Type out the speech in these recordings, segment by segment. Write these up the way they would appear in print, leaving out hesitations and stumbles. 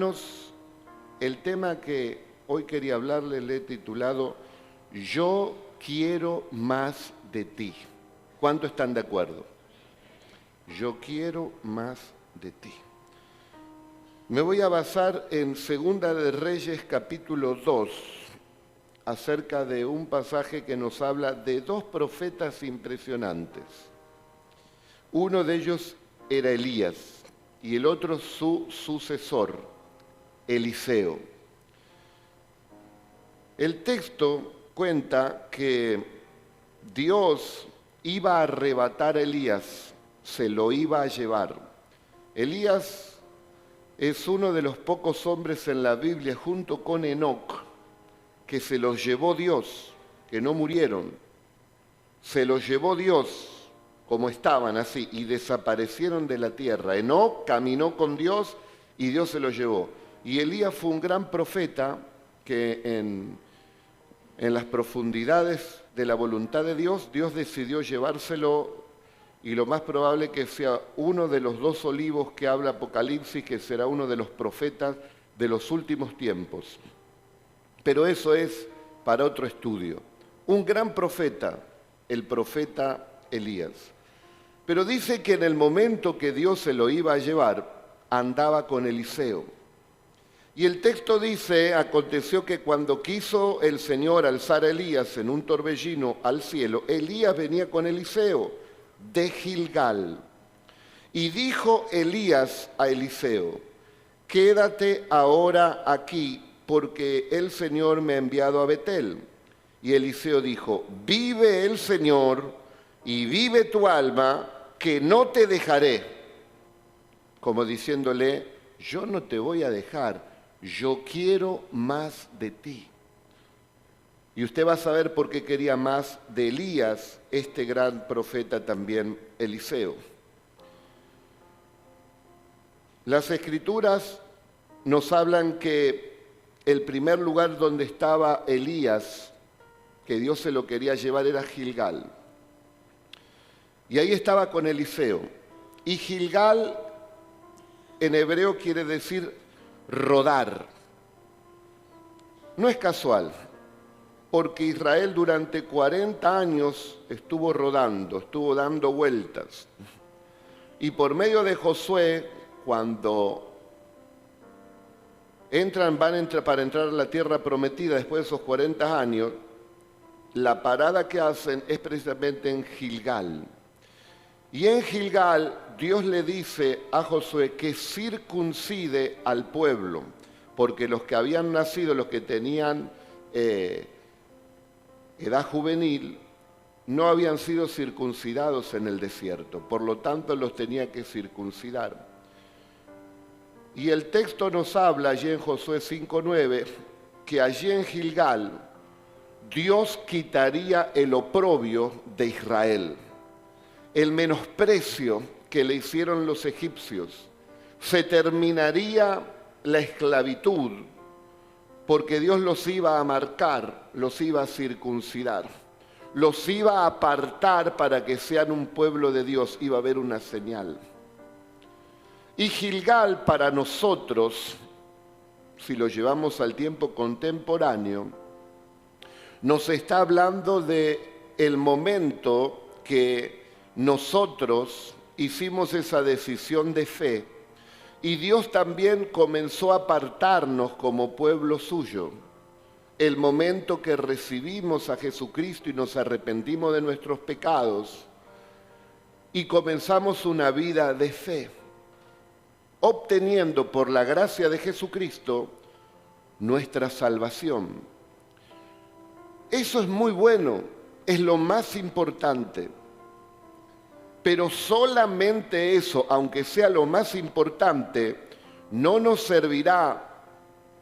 hermanos, el tema que hoy quería hablarles le he titulado Yo quiero más de ti. ¿Cuántos están de acuerdo? Yo quiero más de ti. Me voy a basar en Segunda de Reyes capítulo 2, acerca de un pasaje que nos habla de dos profetas impresionantes. Uno de ellos era Elías y el otro su sucesor, Eliseo. El texto cuenta que Dios iba a arrebatar a Elías, se lo iba a llevar. Elías es uno de los pocos hombres en la Biblia, junto con Enoc, que se los llevó Dios, que no murieron. Se los llevó Dios como estaban así y desaparecieron de la tierra. Enoc caminó con Dios y Dios se los llevó. Y Elías fue un gran profeta que en las profundidades de la voluntad de Dios, Dios decidió llevárselo, y lo más probable que sea uno de los dos olivos que habla Apocalipsis, que será uno de los profetas de los últimos tiempos. Pero eso es para otro estudio. Un gran profeta, el profeta Elías. Pero dice que en el momento que Dios se lo iba a llevar, andaba con Eliseo. Y el texto dice, aconteció que cuando quiso el Señor alzar a Elías en un torbellino al cielo, Elías venía con Eliseo de Gilgal. Y dijo Elías a Eliseo, quédate ahora aquí, porque el Señor me ha enviado a Betel. Y Eliseo dijo, vive el Señor y vive tu alma, que no te dejaré. Como diciéndole, yo no te voy a dejar, yo quiero más de ti. Y usted va a saber por qué quería más de Elías, este gran profeta también, Eliseo. Las Escrituras nos hablan que el primer lugar donde estaba Elías, que Dios se lo quería llevar, era Gilgal. Y ahí estaba con Eliseo. Y Gilgal en hebreo quiere decir rodar. No es casual, porque Israel durante 40 años estuvo rodando, estuvo dando vueltas. Y por medio de Josué, cuando para entrar a la tierra prometida después de esos 40 años, la parada que hacen es precisamente en Gilgal. Y en Gilgal Dios le dice a Josué que circuncide al pueblo, porque los que habían nacido, los que tenían edad juvenil, no habían sido circuncidados en el desierto, por lo tanto los tenía que circuncidar. Y el texto nos habla allí en Josué 5:9 que allí en Gilgal Dios quitaría el oprobio de Israel, el menosprecio que le hicieron los egipcios. Se terminaría la esclavitud porque Dios los iba a marcar, los iba a circuncidar, los iba a apartar para que sean un pueblo de Dios, iba a haber una señal. Y Gilgal para nosotros, si lo llevamos al tiempo contemporáneo, nos está hablando de el momento que nosotros hicimos esa decisión de fe y Dios también comenzó a apartarnos como pueblo suyo. El momento que recibimos a Jesucristo y nos arrepentimos de nuestros pecados y comenzamos una vida de fe, obteniendo por la gracia de Jesucristo nuestra salvación. Eso es muy bueno, es lo más importante. Pero solamente eso, aunque sea lo más importante, no nos servirá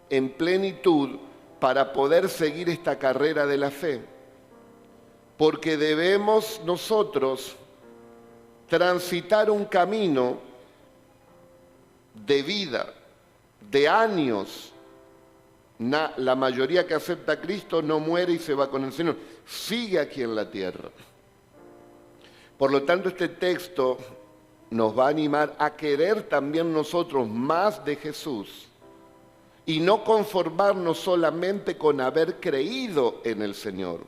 en plenitud para poder seguir esta carrera de la fe. Porque debemos nosotros transitar un camino de vida, de años. La mayoría que acepta a Cristo no muere y se va con el Señor, sigue aquí en la tierra. Por lo tanto, este texto nos va a animar a querer también nosotros más de Jesús y no conformarnos solamente con haber creído en el Señor.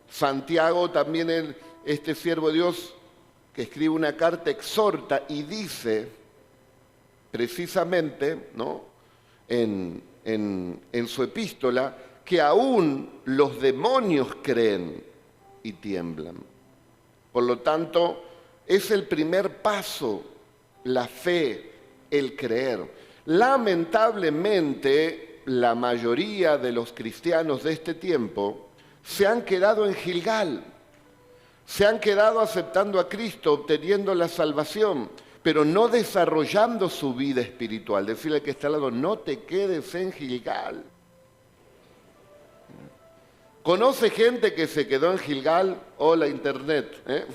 Santiago también, este siervo de Dios que escribe una carta, exhorta y dice precisamente, ¿no?, en su epístola, que aún los demonios creen y tiemblan. Por lo tanto, es el primer paso, la fe, el creer. Lamentablemente, la mayoría de los cristianos de este tiempo se han quedado en Gilgal, se han quedado aceptando a Cristo, obteniendo la salvación, pero no desarrollando su vida espiritual. Decirle al que está al lado, no te quedes en Gilgal. ¿Conoce gente que se quedó en Gilgal? Hola, internet.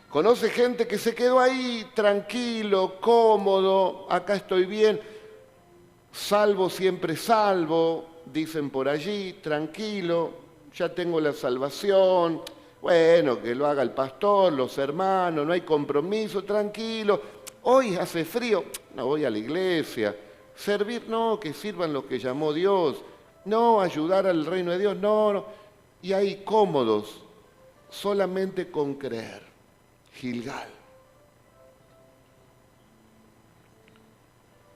¿Conoce gente que se quedó ahí tranquilo, cómodo, acá estoy bien, salvo siempre salvo, dicen por allí, tranquilo, ya tengo la salvación, bueno, que lo haga el pastor, los hermanos, no hay compromiso, tranquilo, hoy hace frío, no voy a la iglesia, servir, no, que sirvan lo que llamó Dios, no, ayudar al reino de Dios, no, y ahí cómodos, solamente con creer. Gilgal.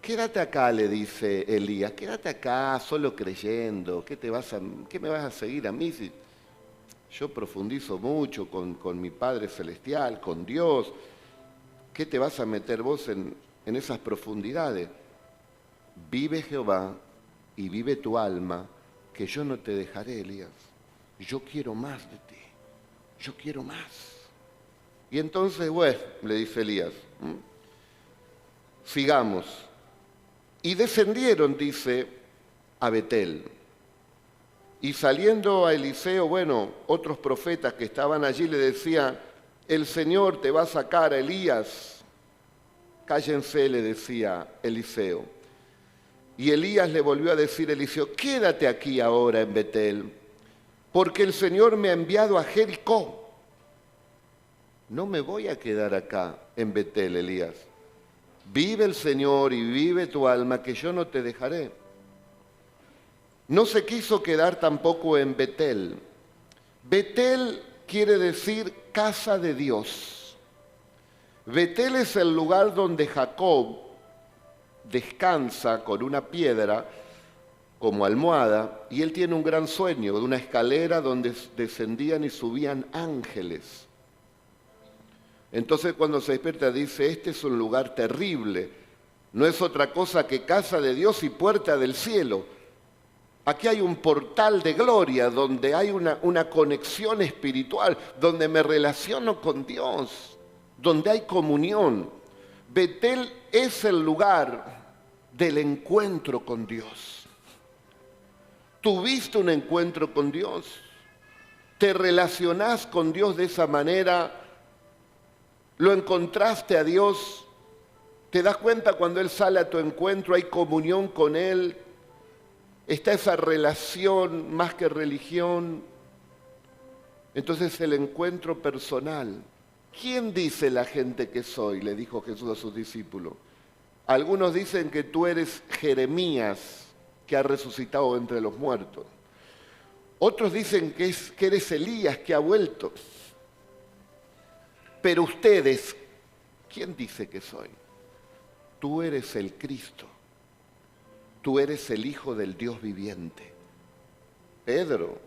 Quédate acá, le dice Elías, quédate acá solo creyendo, ¿qué me vas a seguir a mí si yo profundizo mucho con mi Padre Celestial, con Dios? ¿Qué te vas a meter vos en esas profundidades? Vive Jehová y vive tu alma, que yo no te dejaré, Elías. Yo quiero más de ti, yo quiero más. Y entonces, bueno, le dice Elías, sigamos. Y descendieron, dice, a Betel. Y saliendo a Eliseo, bueno, otros profetas que estaban allí le decían, el Señor te va a sacar a Elías. Cállense, le decía Eliseo. Y Elías le volvió a decir a Eliseo, quédate aquí ahora en Betel, porque el Señor me ha enviado a Jericó. No me voy a quedar acá en Betel, Elías. Vive el Señor y vive tu alma, que yo no te dejaré. No se quiso quedar tampoco en Betel. Betel quiere decir casa de Dios. Betel es el lugar donde Jacob descansa con una piedra como almohada y él tiene un gran sueño de una escalera donde descendían y subían ángeles. Entonces cuando se despierta dice, este es un lugar terrible, no es otra cosa que casa de Dios y puerta del cielo. Aquí hay un portal de gloria donde hay una conexión espiritual, donde me relaciono con Dios, donde hay comunión. Betel es el lugar del encuentro con Dios. ¿Tuviste un encuentro con Dios? ¿Te relacionás con Dios de esa manera? ¿Lo encontraste a Dios? ¿Te das cuenta cuando Él sale a tu encuentro, hay comunión con Él? ¿Está esa relación más que religión? Entonces el encuentro personal. ¿Quién dice la gente que soy?, le dijo Jesús a sus discípulos. Algunos dicen que tú eres Jeremías, que ha resucitado entre los muertos. Otros dicen que eres Elías, que ha vuelto. Pero ustedes, ¿quién dice que soy? Tú eres el Cristo. Tú eres el Hijo del Dios viviente. Pedro,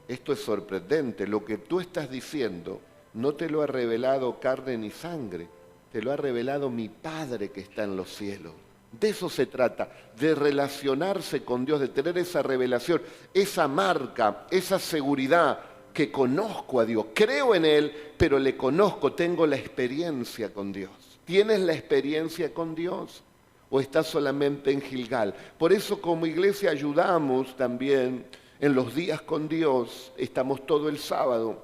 esto es sorprendente. Lo que tú estás diciendo no te lo ha revelado carne ni sangre. Te lo ha revelado mi Padre que está en los cielos. De eso se trata, de relacionarse con Dios, de tener esa revelación, esa marca, esa seguridad que conozco a Dios. Creo en Él, pero le conozco, tengo la experiencia con Dios. ¿Tienes la experiencia con Dios o estás solamente en Gilgal? Por eso como iglesia ayudamos también en los días con Dios, estamos todo el sábado,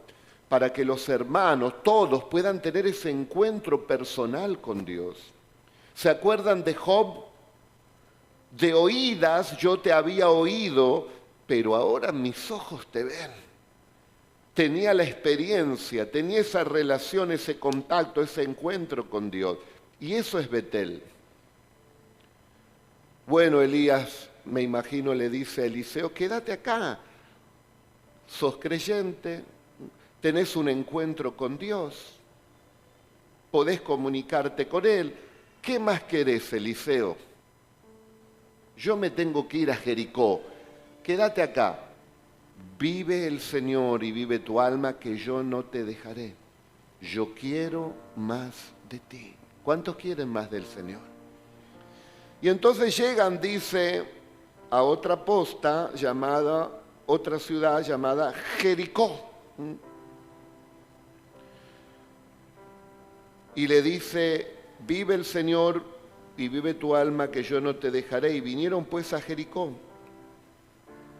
para que los hermanos, todos, puedan tener ese encuentro personal con Dios. ¿Se acuerdan de Job? De oídas yo te había oído, pero ahora mis ojos te ven. Tenía la experiencia, tenía esa relación, ese contacto, ese encuentro con Dios. Y eso es Betel. Bueno, Elías, me imagino, le dice a Eliseo, quédate acá, sos creyente, tenés un encuentro con Dios, podés comunicarte con Él. ¿Qué más querés, Eliseo? Yo me tengo que ir a Jericó, quédate acá. Vive el Señor y vive tu alma, que yo no te dejaré. Yo quiero más de ti. ¿Cuántos quieren más del Señor? Y entonces llegan, dice, a otra posta llamada, otra ciudad llamada Jericó. Y le dice, vive el Señor y vive tu alma, que yo no te dejaré. Y vinieron pues a Jericó.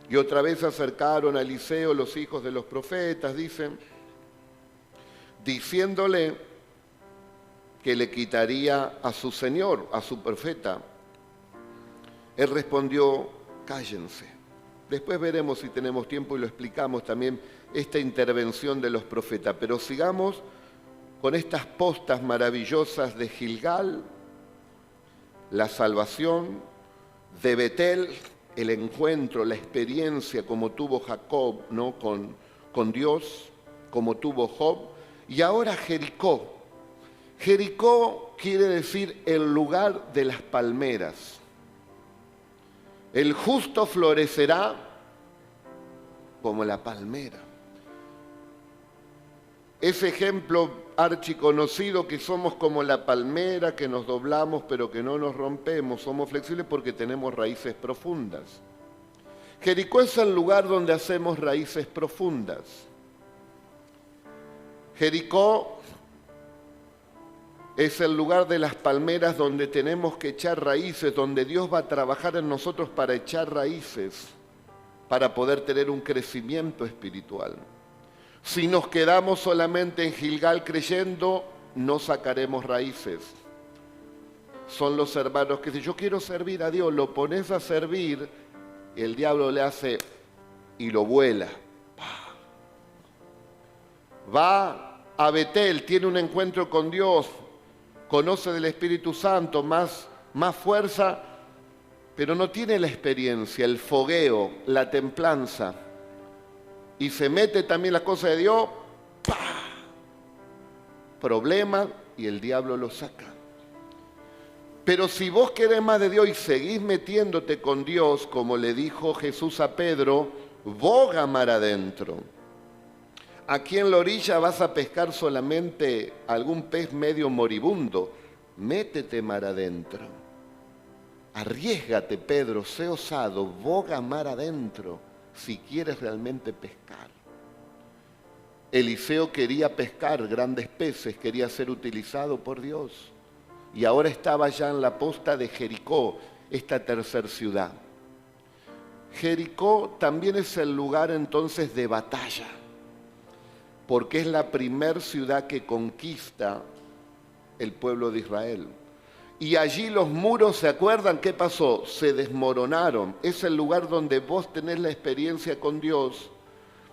Y otra vez se acercaron a Eliseo los hijos de los profetas, dicen, diciéndole que le quitaría a su señor, a su profeta. Él respondió, cállense. Después veremos, si tenemos tiempo, y lo explicamos también, esta intervención de los profetas. Pero sigamos con estas postas maravillosas de Gilgal, la salvación, de Betel, el encuentro, la experiencia como tuvo Jacob, ¿no? con Dios, como tuvo Job, y ahora Jericó. Jericó quiere decir el lugar de las palmeras. El justo florecerá como la palmera. Ese ejemplo archiconocido, que somos como la palmera, que nos doblamos pero que no nos rompemos, somos flexibles porque tenemos raíces profundas. Jericó es el lugar donde hacemos raíces profundas. Jericó es el lugar de las palmeras donde tenemos que echar raíces, donde Dios va a trabajar en nosotros para echar raíces, para poder tener un crecimiento espiritual. Si nos quedamos solamente en Gilgal creyendo, no sacaremos raíces. Son los hermanos que dicen, yo quiero servir a Dios, lo pones a servir, y el diablo le hace y lo vuela. Va a Betel, tiene un encuentro con Dios, conoce del Espíritu Santo, más fuerza, pero no tiene la experiencia, el fogueo, la templanza. Y se mete también las cosas de Dios, ¡pah! Problema, y el diablo lo saca. Pero si vos querés más de Dios y seguís metiéndote con Dios, como le dijo Jesús a Pedro, boga mar adentro. Aquí en la orilla vas a pescar solamente algún pez medio moribundo. Métete mar adentro. Arriésgate, Pedro, sé osado, boga mar adentro si quieres realmente pescar. Eliseo quería pescar grandes peces, quería ser utilizado por Dios. Y ahora estaba ya en la posta de Jericó, esta tercera ciudad. Jericó también es el lugar entonces de batalla, porque es la primer ciudad que conquista el pueblo de Israel. Y allí los muros, ¿se acuerdan qué pasó? Se desmoronaron. Es el lugar donde vos tenés la experiencia con Dios,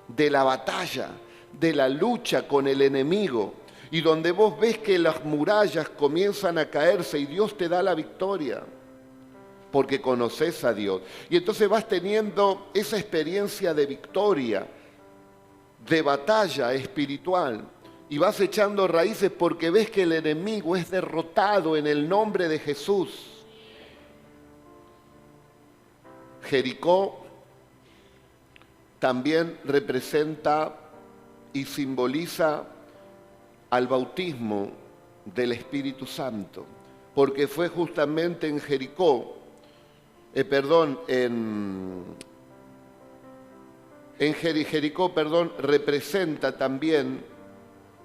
de la batalla, de la lucha con el enemigo, y donde vos ves que las murallas comienzan a caerse y Dios te da la victoria, porque conoces a Dios. Y entonces vas teniendo esa experiencia de victoria, de batalla espiritual, y vas echando raíces porque ves que el enemigo es derrotado en el nombre de Jesús. Jericó también representa y simboliza al bautismo del Espíritu Santo, porque fue justamente en Jericó, Jericó, representa también,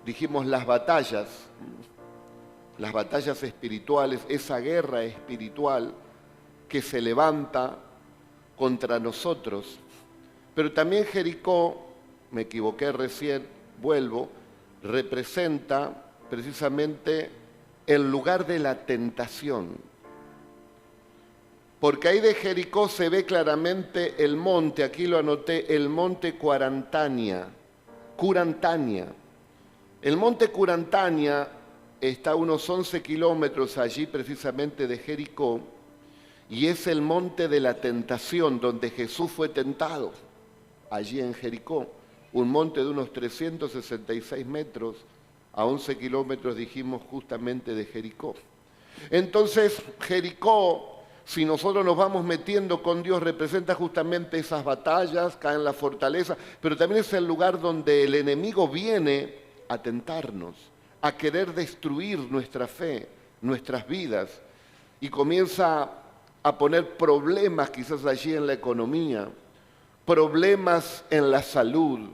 dijimos, las batallas espirituales, esa guerra espiritual que se levanta contra nosotros. Pero también Jericó, me equivoqué recién, vuelvo, representa precisamente el lugar de la tentación. Porque ahí de Jericó se ve claramente el monte, aquí lo anoté, el monte Curantania. El monte Curantania está a unos 11 kilómetros allí precisamente de Jericó, y es el monte de la tentación donde Jesús fue tentado, allí en Jericó, un monte de unos 366 metros, a 11 kilómetros dijimos justamente de Jericó. Entonces Jericó, si nosotros nos vamos metiendo con Dios, representa justamente esas batallas, caen la fortaleza, pero también es el lugar donde el enemigo viene a tentarnos, a querer destruir nuestra fe, nuestras vidas, y comienza a poner problemas quizás allí en la economía, problemas en la salud,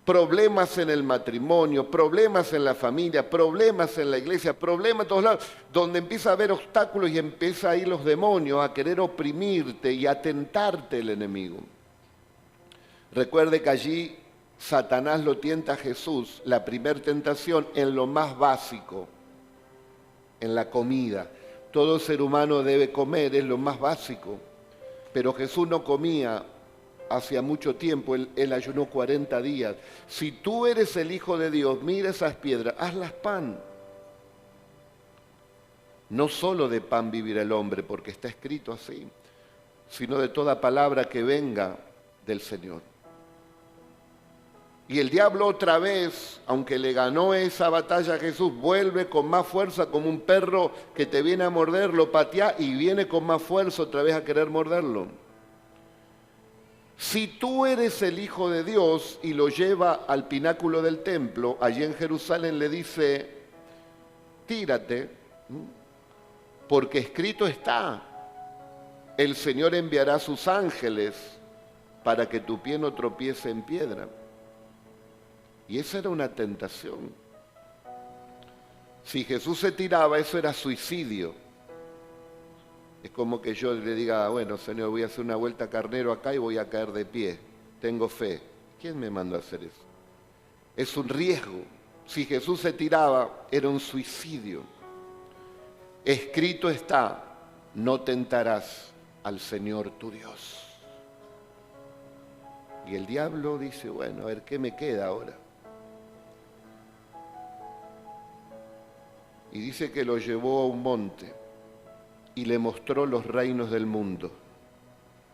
problemas en el matrimonio, problemas en la familia, problemas en la iglesia, problemas en todos lados, donde empieza a haber obstáculos y empieza a ir los demonios a querer oprimirte y a tentarte el enemigo. Recuerde que allí Satanás lo tienta a Jesús, la primera tentación, en lo más básico, en la comida. Todo ser humano debe comer, es lo más básico, pero Jesús no comía hacía mucho tiempo, él ayunó 40 días. Si tú eres el Hijo de Dios, mira esas piedras, hazlas pan. No solo de pan vivirá el hombre, porque está escrito así, sino de toda palabra que venga del Señor. Y el diablo otra vez, aunque le ganó esa batalla a Jesús, vuelve con más fuerza como un perro que te viene a morder, lo patea y viene con más fuerza otra vez a querer morderlo. Si tú eres el Hijo de Dios, y lo lleva al pináculo del templo, allí en Jerusalén le dice, tírate, porque escrito está, el Señor enviará a sus ángeles para que tu pie no tropiece en piedra. Y esa era una tentación. Si Jesús se tiraba, eso era suicidio. Es como que yo le diga, bueno, Señor, voy a hacer una vuelta carnero acá y voy a caer de pie. Tengo fe. ¿Quién me mandó a hacer eso? Es un riesgo. Si Jesús se tiraba, era un suicidio. Escrito está, no tentarás al Señor tu Dios. Y el diablo dice, bueno, a ver, ¿qué me queda ahora? Y dice que lo llevó a un monte y le mostró los reinos del mundo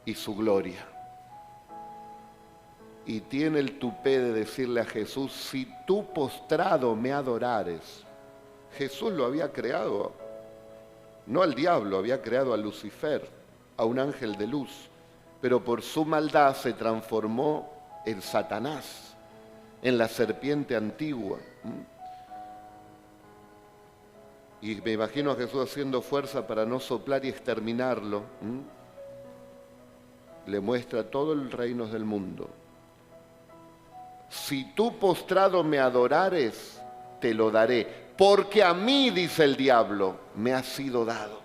y su gloria. Y tiene el tupé de decirle a Jesús, si tú postrado me adorares. Jesús lo había creado, no al diablo, había creado a Lucifer, a un ángel de luz, pero por su maldad se transformó en Satanás, en la serpiente antigua. Y me imagino a Jesús haciendo fuerza para no soplar y exterminarlo. Le muestra todo el reino del mundo. Si tú postrado me adorares, te lo daré. Porque a mí, dice el diablo, me ha sido dado.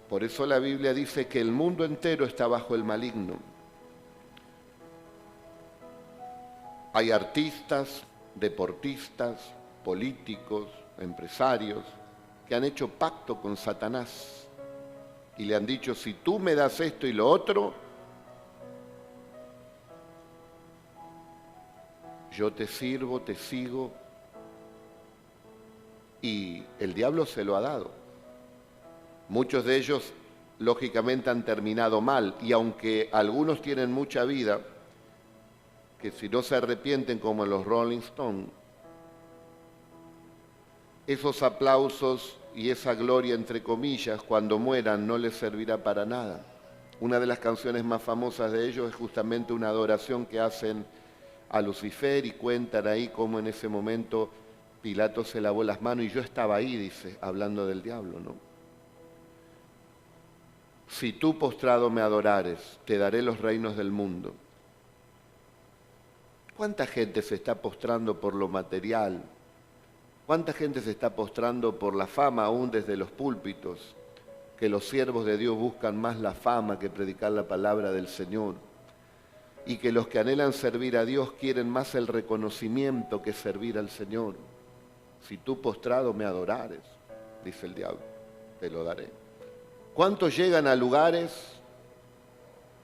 Por eso la Biblia dice que el mundo entero está bajo el maligno. Hay artistas, deportistas, políticos, empresarios, que han hecho pacto con Satanás y le han dicho, si tú me das esto y lo otro, yo te sirvo, te sigo, y el diablo se lo ha dado. Muchos de ellos, lógicamente, han terminado mal, y aunque algunos tienen mucha vida, que si no se arrepienten como los Rolling Stones, esos aplausos y esa gloria, entre comillas, cuando mueran no les servirá para nada. Una de las canciones más famosas de ellos es justamente una adoración que hacen a Lucifer, y cuentan ahí cómo en ese momento Pilato se lavó las manos, y yo estaba ahí, dice, hablando del diablo, ¿no? Si tú postrado me adorares, te daré los reinos del mundo. ¿Cuánta gente se está postrando por lo material? ¿Cuánta gente se está postrando por la fama aún desde los púlpitos? Que los siervos de Dios buscan más la fama que predicar la palabra del Señor. Y que los que anhelan servir a Dios quieren más el reconocimiento que servir al Señor. Si tú postrado me adorares, dice el diablo, te lo daré. ¿Cuántos llegan a lugares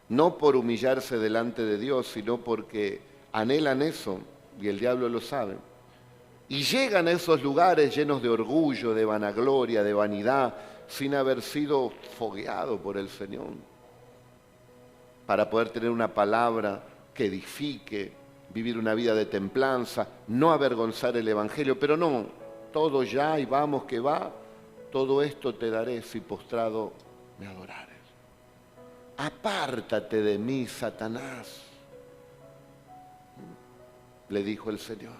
no por humillarse delante de Dios, sino porque anhelan eso, y el diablo lo sabe? Y llegan a esos lugares llenos de orgullo, de vanagloria, de vanidad, sin haber sido fogueado por el Señor, para poder tener una palabra que edifique, vivir una vida de templanza, no avergonzar el Evangelio, pero no, todo ya y vamos que va, todo esto te daré si postrado me adorares. Apártate de mí, Satanás, le dijo el Señor,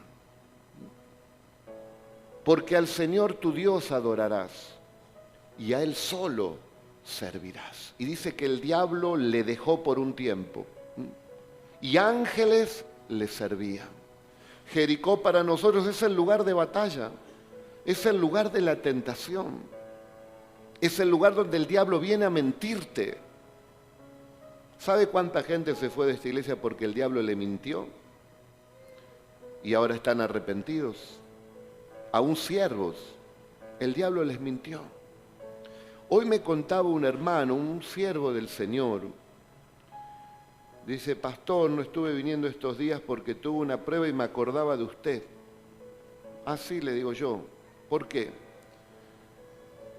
porque al Señor tu Dios adorarás y a Él solo servirás. Y dice que el diablo le dejó por un tiempo y ángeles le servían. Jericó para nosotros es el lugar de batalla, es el lugar de la tentación, es el lugar donde el diablo viene a mentirte. ¿Sabe cuánta gente se fue de esta iglesia porque el diablo le mintió? Y ahora están arrepentidos. Aún siervos, el diablo les mintió. Hoy me contaba un hermano, un siervo del Señor. Dice, pastor, no estuve viniendo estos días porque tuve una prueba y me acordaba de usted. Así le digo yo. ¿Por qué?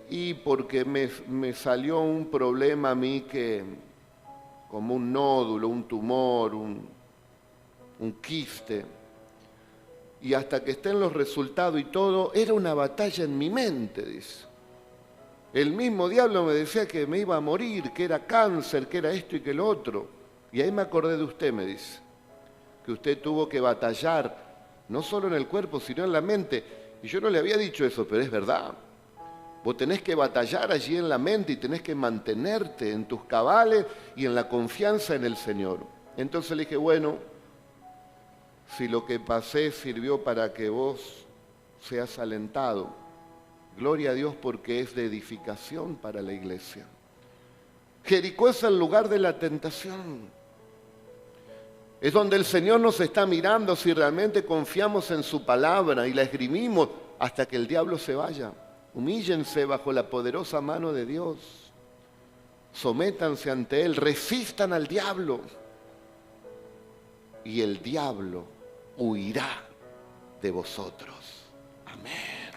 Y porque me salió un problema a mí que, como un nódulo, un tumor, un quiste. Y hasta que estén los resultados y todo, era una batalla en mi mente, dice. El mismo diablo me decía que me iba a morir, que era cáncer, que era esto y que lo otro. Y ahí me acordé de usted, me dice, que usted tuvo que batallar, no solo en el cuerpo, sino en la mente. Y yo no le había dicho eso, pero es verdad. Vos tenés que batallar allí en la mente y tenés que mantenerte en tus cabales y en la confianza en el Señor. Entonces le dije, bueno, si lo que pasé sirvió para que vos seas alentado, gloria a Dios porque es de edificación para la iglesia. Jericó es el lugar de la tentación. Es donde el Señor nos está mirando si realmente confiamos en su palabra y la esgrimimos hasta que el diablo se vaya. Humíllense bajo la poderosa mano de Dios. Sométanse ante Él, resistan al diablo. Y el diablo huirá de vosotros. Amén.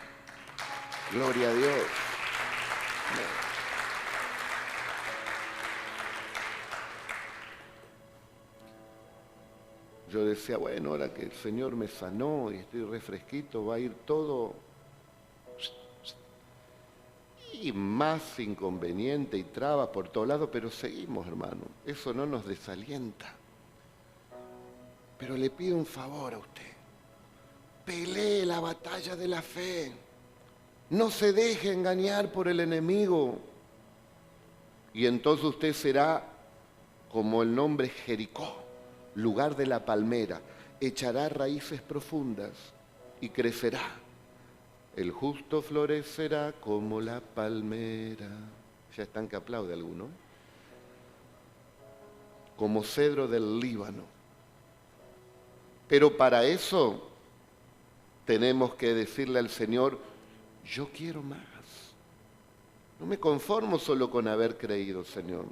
Gloria a Dios. Amén. Yo decía, bueno, ahora que el Señor me sanó y estoy refresquito, va a ir todo y más inconveniente y trabas por todos lados, pero seguimos, hermano. Eso no nos desalienta. Pero le pido un favor a usted. Pelee la batalla de la fe. No se deje engañar por el enemigo. Y entonces usted será como el nombre Jericó, lugar de la palmera. Echará raíces profundas y crecerá. El justo florecerá como la palmera. Ya están que aplaude alguno. Como cedro del Líbano. Pero para eso tenemos que decirle al Señor, yo quiero más. No me conformo solo con haber creído, Señor.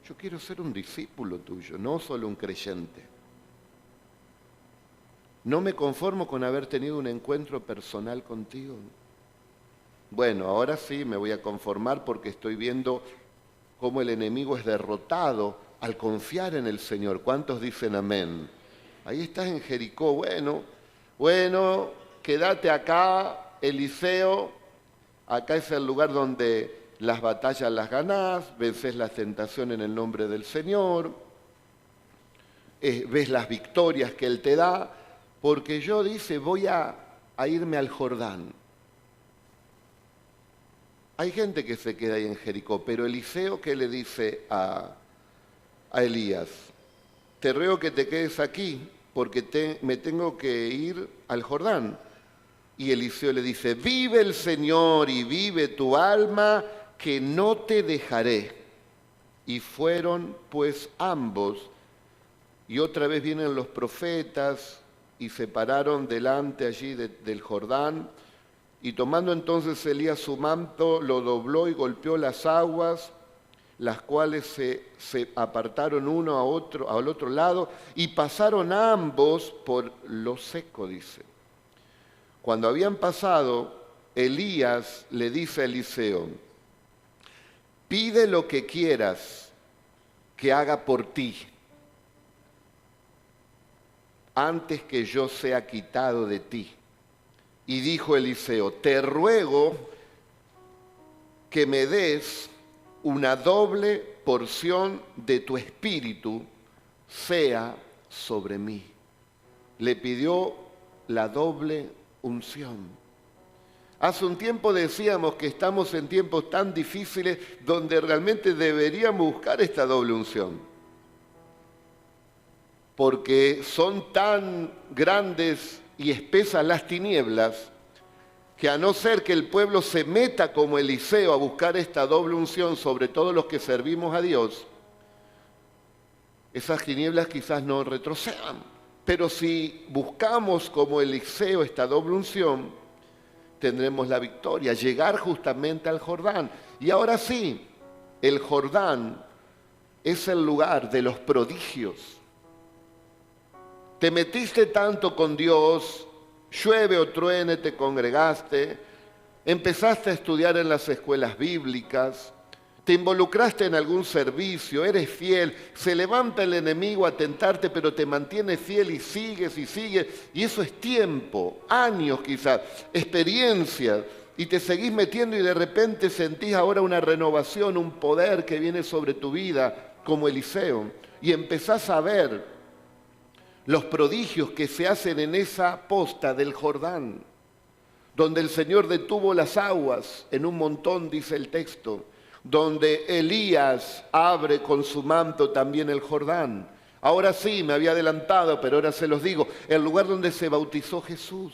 Yo quiero ser un discípulo tuyo, no solo un creyente. No me conformo con haber tenido un encuentro personal contigo. Bueno, ahora sí me voy a conformar porque estoy viendo cómo el enemigo es derrotado al confiar en el Señor. ¿Cuántos dicen amén? Ahí estás en Jericó. Bueno, quédate acá, Eliseo. Acá es el lugar donde las batallas las ganás, vences la tentación en el nombre del Señor, ves las victorias que Él te da, porque yo, dice, voy a irme al Jordán. Hay gente que se queda ahí en Jericó, pero Eliseo, ¿qué le dice a Elías? Te ruego que te quedes aquí, porque me tengo que ir al Jordán. Y Eliseo le dice, vive el Señor y vive tu alma, que no te dejaré. Y fueron pues ambos, y otra vez vienen los profetas, y se pararon delante allí del Jordán, y tomando entonces Elías su manto, lo dobló y golpeó las aguas, las cuales se apartaron uno al otro lado, y pasaron ambos por lo seco, dice. Cuando habían pasado, Elías le dice a Eliseo, pide lo que quieras que haga por ti, antes que yo sea quitado de ti. Y dijo Eliseo, te ruego que me des una doble porción de tu espíritu, sea sobre mí. Le pidió la doble unción. Hace un tiempo decíamos que estamos en tiempos tan difíciles donde realmente deberíamos buscar esta doble unción, porque son tan grandes y espesas las tinieblas que a no ser que el pueblo se meta como Eliseo a buscar esta doble unción sobre todos los que servimos a Dios, esas tinieblas quizás no retrocedan. Pero si buscamos como Eliseo esta doble unción, tendremos la victoria, llegar justamente al Jordán. Y ahora sí, el Jordán es el lugar de los prodigios. Te metiste tanto con Dios, llueve o truene, te congregaste, empezaste a estudiar en las escuelas bíblicas, te involucraste en algún servicio, eres fiel, se levanta el enemigo a tentarte, pero te mantienes fiel y sigues, y eso es tiempo, años quizás, experiencias, y te seguís metiendo y de repente sentís ahora una renovación, un poder que viene sobre tu vida, como Eliseo, y empezás a ver los prodigios que se hacen en esa posta del Jordán, donde el Señor detuvo las aguas en un montón, dice el texto, donde Elías abre con su manto también el Jordán. Ahora sí, me había adelantado, pero ahora se los digo, el lugar donde se bautizó Jesús,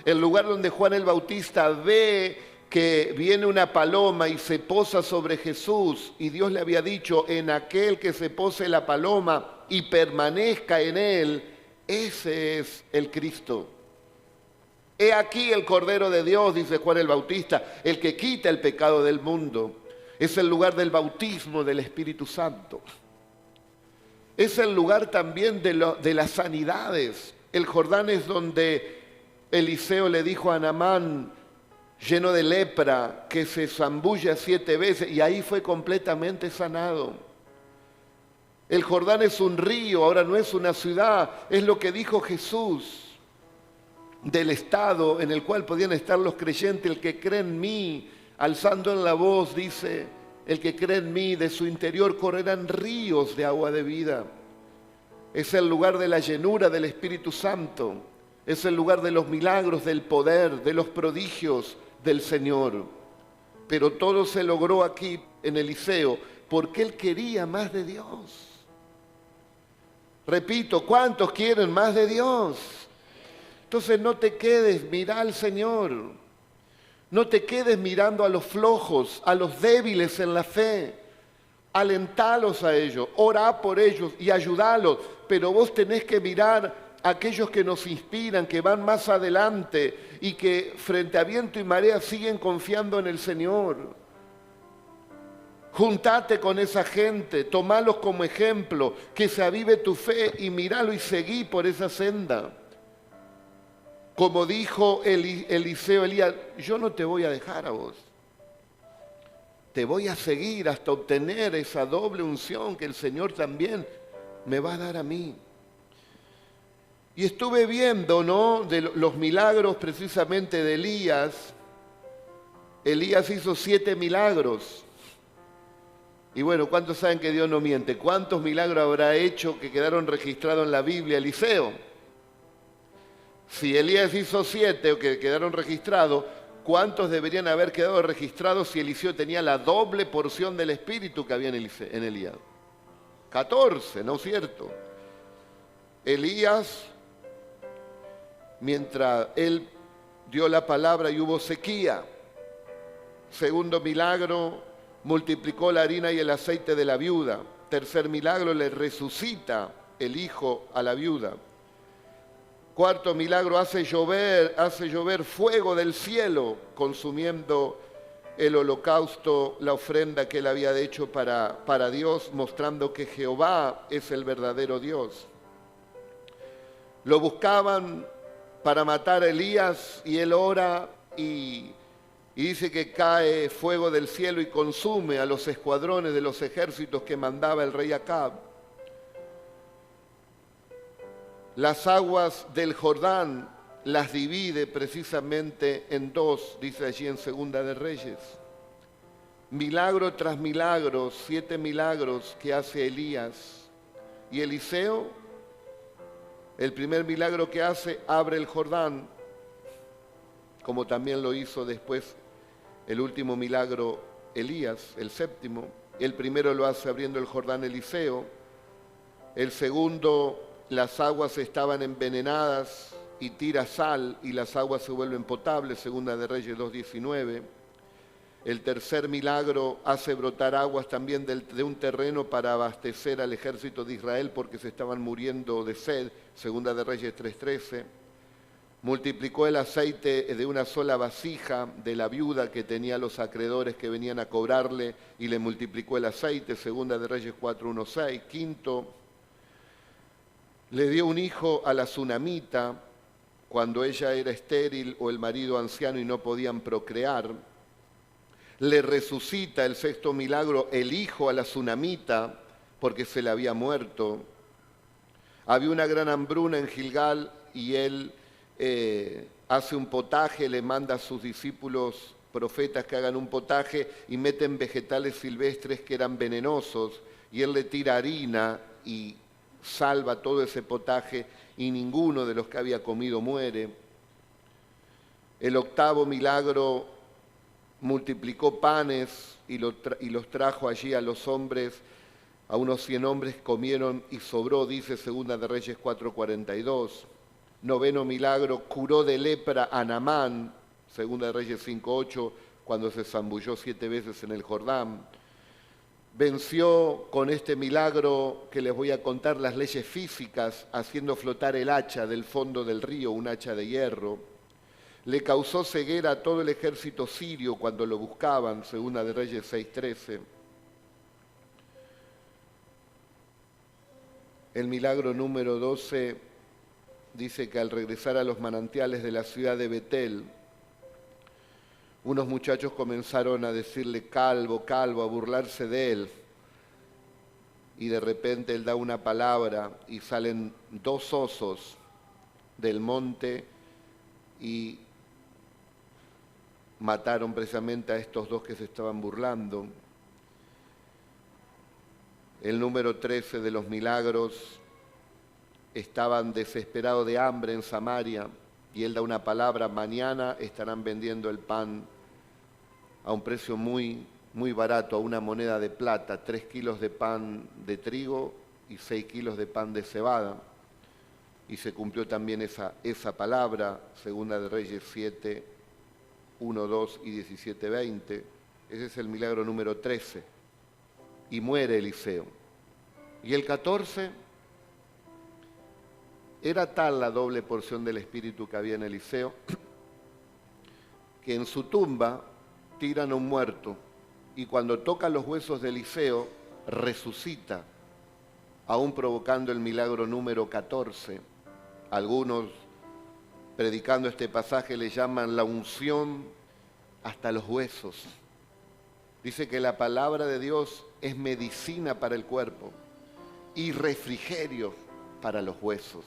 el lugar donde Juan el Bautista ve que viene una paloma y se posa sobre Jesús, y Dios le había dicho, en aquel que se pose la paloma y permanezca en él, ese es el Cristo. He aquí el Cordero de Dios, dice Juan el Bautista, el que quita el pecado del mundo. Es el lugar del bautismo del Espíritu Santo. Es el lugar también de las sanidades. El Jordán es donde Eliseo le dijo a Naamán, lleno de lepra, que se zambulla 7 veces, y ahí fue completamente sanado. El Jordán es un río, ahora no es una ciudad, es lo que dijo Jesús del estado en el cual podían estar los creyentes. El que cree en mí, alzando en la voz, dice, el que cree en mí, de su interior correrán ríos de agua de vida. Es el lugar de la llenura del Espíritu Santo, es el lugar de los milagros, del poder, de los prodigios del Señor. Pero todo se logró aquí en Eliseo, porque él quería más de Dios. Repito, ¿cuántos quieren más de Dios? Entonces no te quedes, mira al Señor. No te quedes mirando a los flojos, a los débiles en la fe. Alentalos a ellos, orá por ellos y ayudalos. Pero vos tenés que mirar a aquellos que nos inspiran, que van más adelante y que frente a viento y marea siguen confiando en el Señor. Juntate con esa gente, tomalos como ejemplo, que se avive tu fe y míralo y seguí por esa senda. Como dijo Eliseo, Elías, yo no te voy a dejar a vos. Te voy a seguir hasta obtener esa doble unción que el Señor también me va a dar a mí. Y estuve viendo, ¿no?, de los milagros precisamente de Elías. Elías hizo 7 milagros. Y bueno, ¿cuántos saben que Dios no miente? ¿Cuántos milagros habrá hecho que quedaron registrados en la Biblia Eliseo? Si Elías hizo 7 o que quedaron registrados, ¿cuántos deberían haber quedado registrados si Eliseo tenía la doble porción del Espíritu que había en Elías? 14, ¿no es cierto? Elías, mientras él dio la palabra y hubo sequía. Segundo milagro, multiplicó la harina y el aceite de la viuda. Tercer milagro, le resucita el hijo a la viuda. Cuarto milagro, hace llover fuego del cielo, consumiendo el holocausto, la ofrenda que él había hecho para Dios, mostrando que Jehová es el verdadero Dios. Lo buscaban para matar a Elías y él ora y Y dice que cae fuego del cielo y consume a los escuadrones de los ejércitos que mandaba el rey Acab. Las aguas del Jordán las divide precisamente en dos, dice allí en Segunda de Reyes. Milagro tras milagro, 7 milagros que hace Elías. Y Eliseo, el primer milagro que hace, abre el Jordán, como también lo hizo después el último milagro Elías, el séptimo. El primero lo hace abriendo el Jordán Eliseo. El segundo, las aguas estaban envenenadas y tira sal y las aguas se vuelven potables, Segunda de Reyes 2:19. El tercer milagro hace brotar aguas también de un terreno para abastecer al ejército de Israel porque se estaban muriendo de sed, Segunda de Reyes 3:13. Multiplicó el aceite de una sola vasija de la viuda que tenía los acreedores que venían a cobrarle y le multiplicó el aceite, Segunda de Reyes 4:1-6. Quinto, le dio un hijo a la tsunamita cuando ella era estéril o el marido anciano y no podían procrear. Le resucita, el sexto milagro, el hijo a la tsunamita porque se le había muerto. Había una gran hambruna en Gilgal y él hace un potaje, le manda a sus discípulos profetas que hagan un potaje y meten vegetales silvestres que eran venenosos y él le tira harina y salva todo ese potaje y ninguno de los que había comido muere. El octavo milagro, multiplicó panes y los trajo allí a los hombres, a unos 100 hombres comieron y sobró, dice Segunda de Reyes 4:42. Noveno milagro, curó de lepra a Naamán, Segunda de Reyes 5:8, cuando se zambulló 7 veces en el Jordán. Venció con este milagro que les voy a contar las leyes físicas, haciendo flotar el hacha del fondo del río, un hacha de hierro. Le causó ceguera a todo el ejército sirio cuando lo buscaban, Segunda de Reyes 6:13. El milagro número 12 dice que al regresar a los manantiales de la ciudad de Betel, unos muchachos comenzaron a decirle calvo, calvo, a burlarse de él. Y de repente él da una palabra y salen 2 osos del monte y mataron precisamente a estos 2 que se estaban burlando. El número 13 de los milagros, estaban desesperados de hambre en Samaria y él da una palabra, mañana estarán vendiendo el pan a un precio muy, muy barato, a una moneda de plata, 3 kilos de pan de trigo y 6 kilos de pan de cebada. Y se cumplió también esa palabra, Segunda de Reyes 7, 1, 2 y 17, 20. Ese es el milagro número 13. Y muere Eliseo. Y el 14, era tal la doble porción del espíritu que había en Eliseo, que en su tumba tiran a un muerto, y cuando toca los huesos de Eliseo, resucita, aún provocando el milagro número 14. Algunos, predicando este pasaje, le llaman la unción hasta los huesos. Dice que la palabra de Dios es medicina para el cuerpo y refrigerio para los huesos.